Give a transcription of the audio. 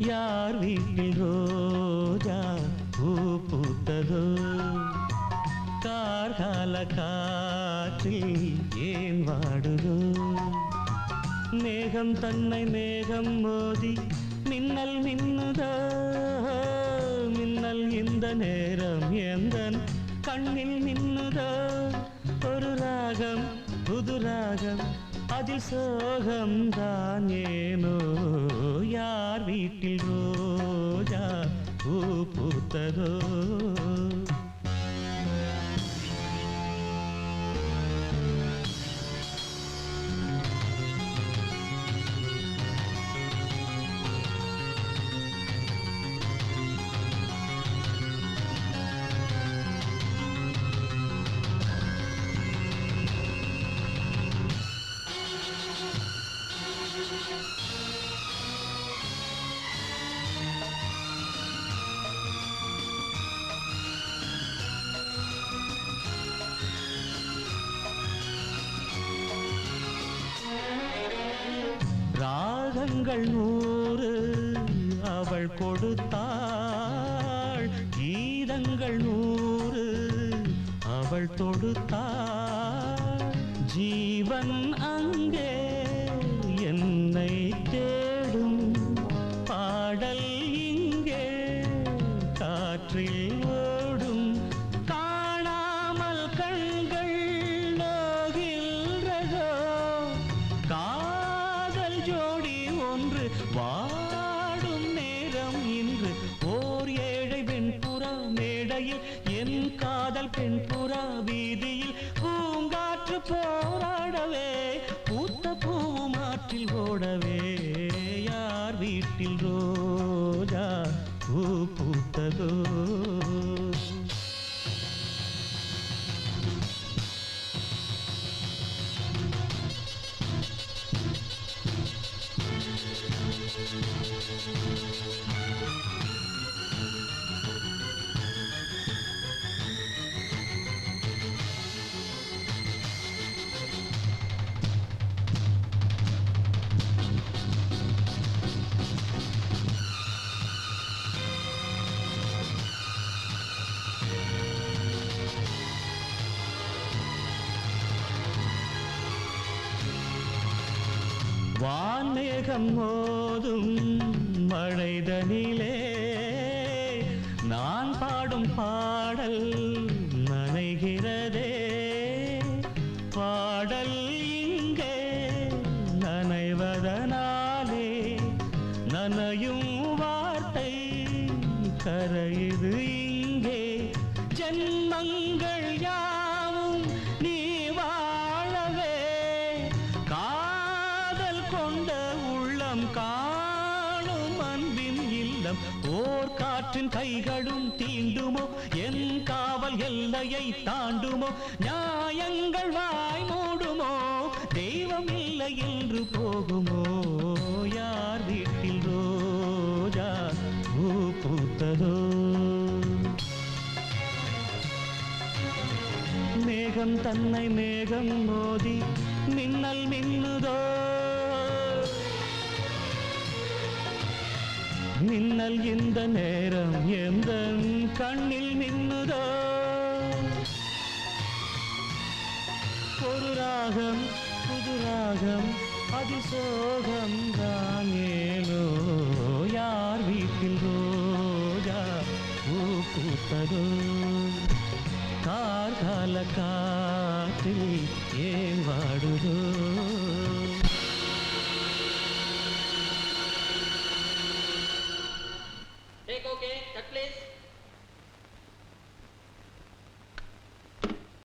யார் வீட்டில் ரோஜா பூ பூத்ததோ கார்கால காற்றில் ஏன் வாடுதோ மேகம் தன்னை மேகம் மோதி மின்னல் மின்னுதோ மின்னல் இந்த நேரம் எந்தன் கண்ணில் மின்னுதோ ஒரு ராகம் புது ராகம் அதில் சோகம் தான் ஏனோ யார் வீட்டில் ரோஜா பூ பூத்ததோ ராகங்கள் 100 அவள் கொடுத்தாள் கீதங்கள் 100 அவள் தொடுத்தாள் ஜீவன் அங்கே என்னை தேடும் பாடல் இங்கே காற்றில் ஓடும் காணாமல் கண்கள் நோகின்றதோ ஜோடி ஒன்று வாடும் நேரம் இன்று ஓர் ஏழை வெண்புறா மேடையில் என் காதல் பெண்புறா வீதியில் பூங்காற்று போராடவே பூத்த பூவும் ஆற்றில் ஓடவே யார் வீட்டில் ரோஜா பூ பூத்ததோ வான்மேகம் மோதும் மழைதனிலே நான் பாடும் பாடல் நனைகிறதே பாடல் இங்கே நனைவதனாலே நனையும் வார்த்தை கரையுது இங்கே ஜன்மங்கள் யாவும் நீ வாழவே கொண்ட உள்ளம் காணும் அன்பின் இல்லம் ஓர் காற்றின் கைகளும் தீண்டுமோ என் காவல் எல்லையை தாண்டுமோ நியாயங்கள் வாய் மூடுமோ தெய்வம் இல்லை என்று போகுமோ யார் வீட்டில் ரோஜா பூ பூத்ததோ மேகம் தன்னை மேகம் மோதி மின்னல் மின்னுதோ மின்னல் இந்த நேரம் எந்த கண்ணில் மின்னுதோ ஒரு ராகம் புது ராகம் அதிசோகம் தான் ஏனோ யார் வீட்டில் ரோஜா பூ பூத்ததோ கார்கால காற்றில் ஏன் வாடுதோ